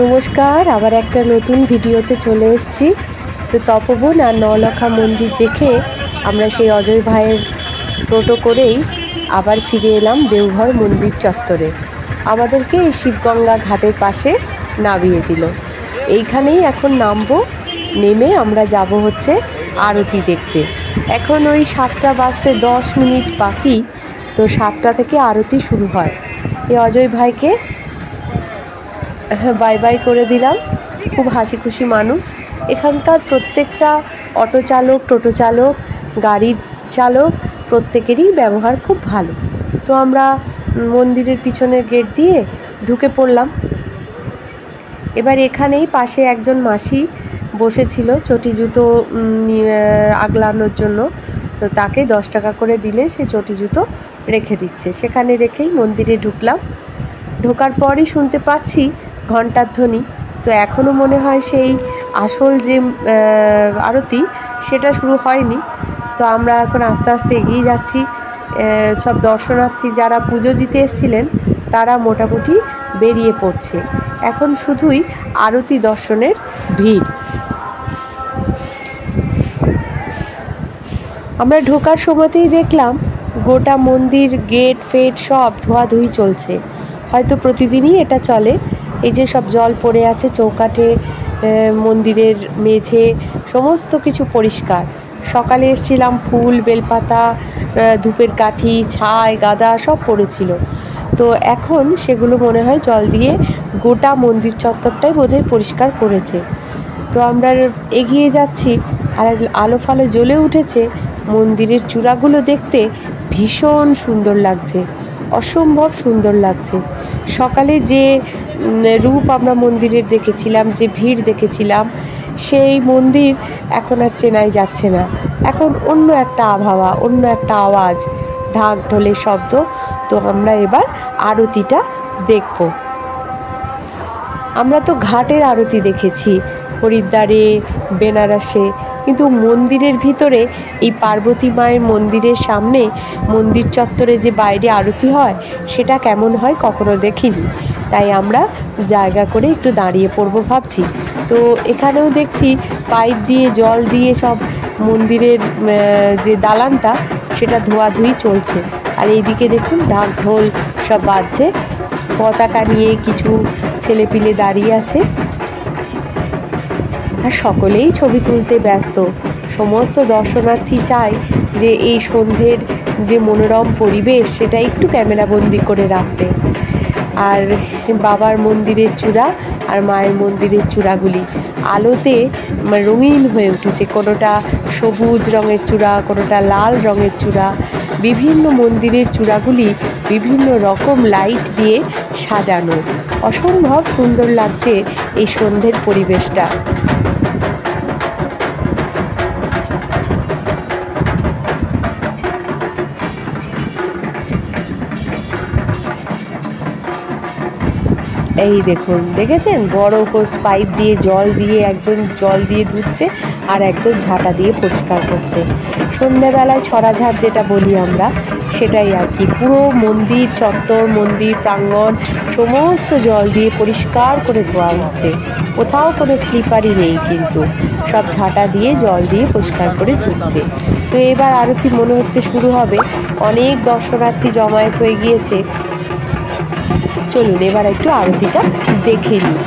নমস্কার, আবার একটা নতুন ভিডিওতে চলে এসেছি। তো তপবন আর নলখা মন্দির দেখে আমরা সেই অজয় ভাইয়ের টোটো করেই আবার ফিরে এলাম দেওঘর মন্দির চত্বরে। আমাদেরকে এই শিবগঙ্গা ঘাটের পাশে নামিয়ে দিল। এইখানেই এখন নামবো, নেমে আমরা যাব হচ্ছে আরতি দেখতে। এখন ওই 7টা বাজতে 10 মিনিট বাকি, তো 7টা থেকে আরতি শুরু হয়। এই অজয় ভাইকে বাই বাই করে দিলাম। খুব হাসি খুশি মানুষ। এখানকার প্রত্যেকটা অটো চালক, টোটো চালক, গাড়ির চালক প্রত্যেকেরই ব্যবহার খুব ভালো। তো আমরা মন্দিরের পিছনের গেট দিয়ে ঢুকে পড়লাম। এবার এখানেই পাশে একজন মাসি বসেছিল চটি জুতো আগলানোর জন্য। তো তাকে 10 টাকা করে দিলে সে চটি জুতো রেখে দিচ্ছে। সেখানে রেখেই মন্দিরে ঢুকলাম। ঢোকার পরই শুনতে পাচ্ছি ঘণ্টার ধ্বনি। তো এখনও মনে হয় সেই আসল যে আরতি সেটা শুরু হয়নি। তো আমরা এখন আস্তে আস্তে এগিয়ে যাচ্ছি। সব দর্শনার্থী যারা পুজো দিতে এসেছিলেন তারা মোটামুটি বেরিয়ে পড়ছে। এখন শুধুই আরতি দর্শনের ভিড়। আমরা ঢোকার সময়তেই দেখলাম গোটা মন্দির গেট ফেট সব ধোয়াধুয়ি চলছে। হয়তো প্রতিদিনই এটা চলে। এই যে সব জল পড়ে আছে চৌকাঠে, মন্দিরের মেঝে সমস্ত কিছু পরিষ্কার। সকালে এসেছিলাম, ফুল, বেলপাতা, ধূপের কাঠি, ছাই, গাদা সব পড়েছিল। তো এখন সেগুলো মনে হয় জল দিয়ে গোটা মন্দির চত্বরটাই বোধহয় পরিষ্কার করেছে। তো আমরা এগিয়ে যাচ্ছি, আর আলো ফালো জ্বলে উঠেছে। মন্দিরের চূড়াগুলো দেখতে ভীষণ সুন্দর লাগছে, অসম্ভব সুন্দর লাগছে। সকালে যে রূপ আমরা মন্দিরের দেখেছিলাম, যে ভিড় দেখেছিলাম, সেই মন্দির এখন আর চেনাই যাচ্ছে না। এখন অন্য একটা আবহাওয়া, অন্য একটা আওয়াজ, ঢাক ঢোলের শব্দ। তো আমরা এবার আরতিটা দেখব। আমরা তো ঘাটের আরতি দেখেছি হরিদ্বারে, বেনারসে, কিন্তু মন্দিরের ভিতরে এই পার্বতী মায়ের মন্দিরের সামনে মন্দির চত্বরে যে বাইরে আরতি হয় সেটা কেমন হয় কখনো দেখিনি। তাই আমরা জায়গা করে একটু দাঁড়িয়ে পড়বো ভাবছি। তো এখানেও দেখছি পাইপ দিয়ে জল দিয়ে সব মন্দিরের যে দালানটা সেটা ধোয়াধুয়ি চলছে। আর এইদিকে দেখুন ঢাক ঢোল সব বাজছে, পতাকা নিয়ে কিছু ছেলেপিলে দাঁড়িয়ে আছে, আর সকলেই ছবি তুলতে ব্যস্ত। সমস্ত দর্শনার্থী চায় যে এই সন্ধ্যের যে মনোরম পরিবেশ সেটা একটু ক্যামেরাবন্দি করে রাখতে। আর বাবার মন্দিরের চূড়া আর মায়ের মন্দিরের চূড়াগুলি আলোতে রঙিন হয়ে উঠেছে। কোনোটা সবুজ রঙের চূড়া, কোনোটা লাল রঙের চূড়া। বিভিন্ন মন্দিরের চূড়াগুলি বিভিন্ন রকম লাইট দিয়ে সাজানো। অসম্ভব সুন্দর লাগছে এই সন্ধ্যের পরিবেশটা। এই দেখুন, দেখেছেন বড় হোস পাইপ দিয়ে জল দিয়ে একজন জল দিয়ে ধুচ্ছে আর একজন ঝাঁটা দিয়ে পরিষ্কার করছে। সন্ধ্যাবেলায় ছড়াঝাড় যেটা বলি আমরা, সেটাই আর কি। পুরো মন্দির চত্বর, মন্দির প্রাঙ্গণ সমস্ত জল দিয়ে পরিষ্কার করে ধোয়া হচ্ছে। কোথাও কোনো স্লিপারই নেই, কিন্তু সব ঝাঁটা দিয়ে জল দিয়ে পরিষ্কার করে ধুচ্ছে। তো এবার আরতি মনে হচ্ছে শুরু হবে। অনেক দর্শনার্থী জমায়েত হয়ে গিয়েছে। চলুন এবার একটু আরতিটা দেখে নিই।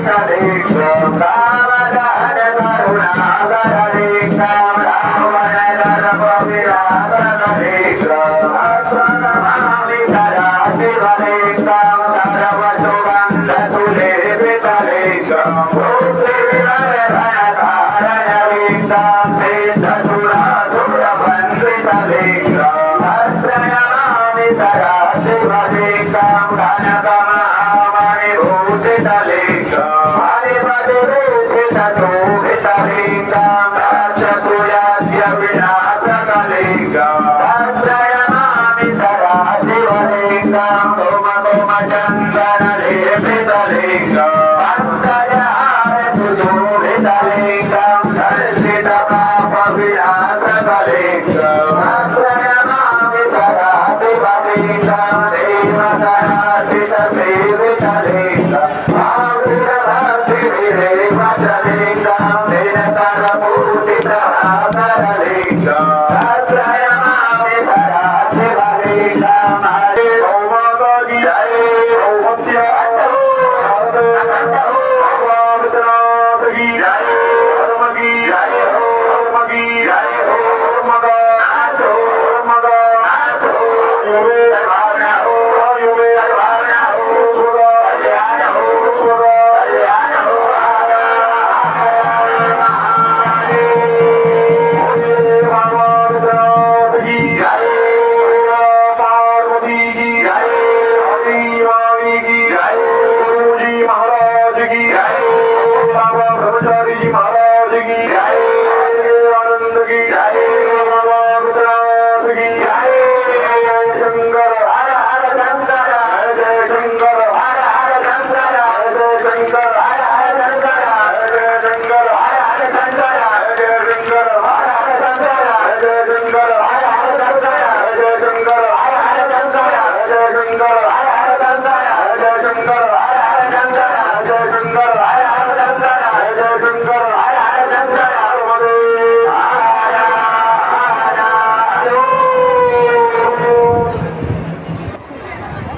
Hare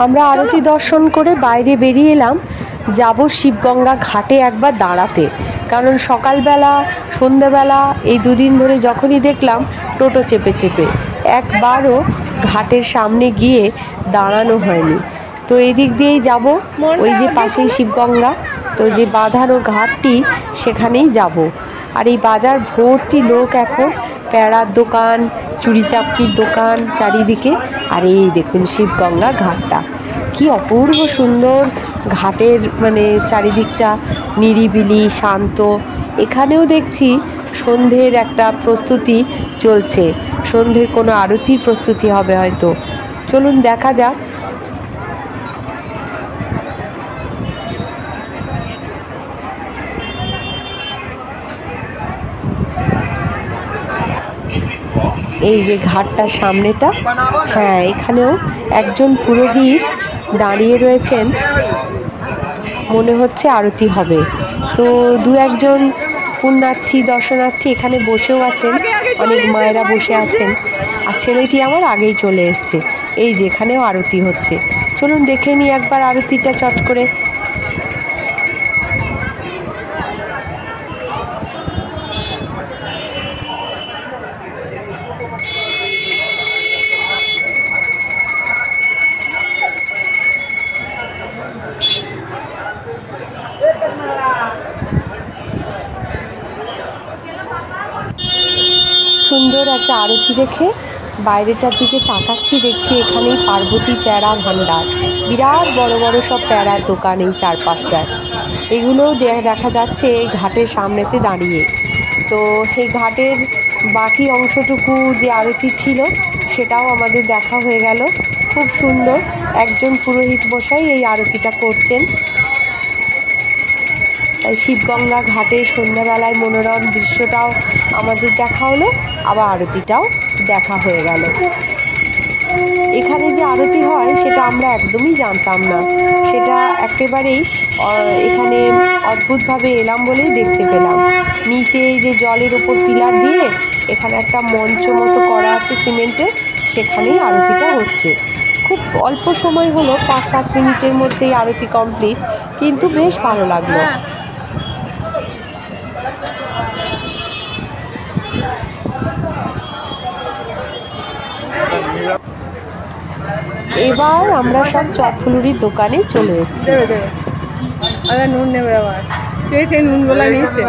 আমরা আরতি দর্শন করে বাইরে বেরিয়ে এলাম, যাব শিবগঙ্গা ঘাটে একবার দাঁড়াতে। কারণ সকালবেলা সন্ধ্যাবেলা এই দুদিন ধরে যখনই দেখলাম টোটো চেপে চেপে, একবারও ঘাটের সামনে গিয়ে দাঁড়ানো হয়নি। তো এই দিক দিয়েই যাব, ওই যে পাশেই শিবগঙ্গা, তো যে বাঁধানো ঘাটটি সেখানেই যাব। আর এই বাজার ভর্তি লোক এখন, প্যাড়ার দোকান, চুড়ি চাপকির দোকান চারিদিকে। আর এই দেখুন শিবগঙ্গা ঘাটটা কি অপূর্ব সুন্দর, ঘাটের মানে চারিদিকটা নিরিবিলি শান্ত। এখানেও দেখছি সন্ধ্যের একটা প্রস্তুতি চলছে, সন্ধ্যের কোনো আরতির প্রস্তুতি হবে হয়তো। চলুন দেখা যাক। এই যে ঘাটটার সামনেটা, হ্যাঁ এখানেও একজন পুরোহিত দাঁড়িয়ে রয়েছেন, মনে হচ্ছে আরতি হবে। তো দু একজন পুণ্যার্থী দর্শনার্থী এখানে বসেও আছেন, অনেক মায়েরা বসে আছেন। আর ছেলেটি আমার আগেই চলে এসছে, এই যে এখানেও আরতি হচ্ছে। চলুন দেখে নিই একবার আরতিটা চট করে। সুন্দর একটা আরতি দেখে বাইরেটার দিকে তাকাচ্ছি, দেখছি এখানেই পার্বতী প্যাড়া ভাণ্ডার, বিরাট বড় বড় সব প্যাড়ার দোকান এই চারপাশটায়। এগুলোও দেখা যাচ্ছে এই ঘাটের সামনেতে দাঁড়িয়ে। তো এই ঘাটের বাকি অংশটুকু যে আরতি ছিল সেটাও আমাদের দেখা হয়ে গেল। খুব সুন্দর, একজন পুরোহিত মশাই এই আরতিটা করছেন। তাই শিবগঙ্গা ঘাটে সন্ধ্যাবেলায় মনোরম দৃশ্যটাও আমাদের দেখা হলো, আবার আরতিটাও দেখা হয়ে গেল। এখানে যে আরতি হয় সেটা আমরা একদমই জানতাম না, সেটা একেবারেই এখানে অদ্ভুতভাবে এলাম বলেই দেখতে পেলাম। নিচে এই যে জলের ওপর পিলার দিয়ে এখানে একটা মঞ্চ মতো করা আছে সিমেন্টের, সেখানেই আরতিটা হচ্ছে। খুব অল্প সময় হলো, 5-7 মিনিটের মধ্যেই আরতি কমপ্লিট, কিন্তু বেশ ভালো লাগলো। এবার আমরা সব চপফুলুরির দোকানে চলে এসেছি। আরে নুন নেবে আবার, চেয়ে নুন গোলা নিচ্ছে।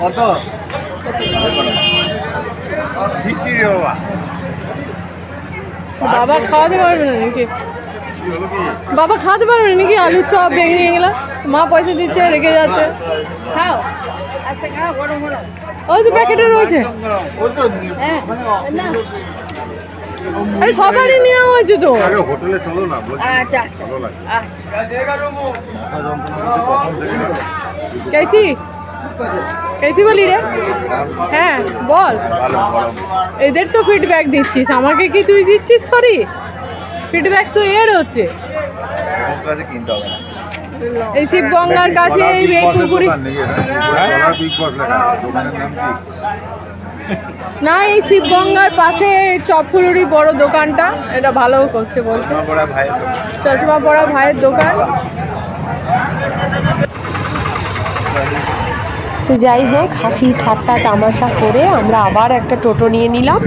কত? বাবা খাওয়াতে পারবে না নাকি? বাবা খাওয়াতে পারবে না নাকি? আলু চপ বেগুনি এগুলো মা পয়সা দিচ্ছে, রেখে যাচ্ছে। খাও, আচ্ছা খাও, গরম গরম। ওই তো প্যাকেটে রয়েছে। আরে সবারই নেওয়া হয়েছে তো। হোটেলে চলো না। আচ্ছা আচ্ছা कैसी कैसी বলি রে? হ্যাঁ বল। এদের তো ফিডব্যাক দিচ্ছিস, আমাকে কি তুই দিচ্ছিস? থরি ফিডব্যাক তো এর হচ্ছে। এই শিবগঙ্গার কাছে এই কুকুরি না, এই শিবগঙ্গার পাশে চপফুলুরি বড় দোকানটা, এটা ভালো করছে বলছে। চশমা পরা ভাইয়ের দোকান। তো যাই হোক, হাসি ঠাট্টা তামাশা করে আমরা আবার একটা টোটো নিয়ে নিলাম।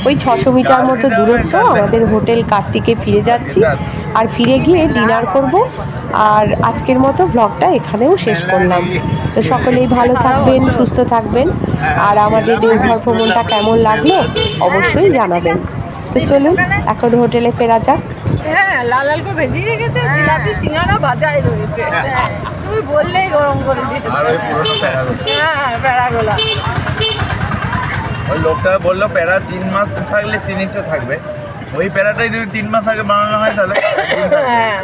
ওই 600 মিটার মতো দূরত্ব আমাদের হোটেল কার্তিকে ফিরে যাচ্ছি, আর ফিরে গিয়ে ডিনার করব। আর আজকের মতো ব্লগটা এখানেও শেষ করলাম। তো সকলেই ভালো থাকবেন, সুস্থ থাকবেন, আর আমাদের দেওঘর ভ্রমণটা কেমন লাগলো অবশ্যই জানাবেন। তো চলুন এখন হোটেলে ফেরা যাক। হ্যাঁ, লাল লাল করে ভেজে রেখেছে, জিলাপি সিঙ্গারা বাজায় রয়েছে। তুই বললেই গরম করে দিতে। হ্যাঁ, প্যারাগোলা। ওই লোকটা বললো প্যারা 3 মাস থাকলে চিনিটা থাকবে। ওই প্যারাটাই যদি 3 মাস আগে বানানো হয় তাহলে হ্যাঁ।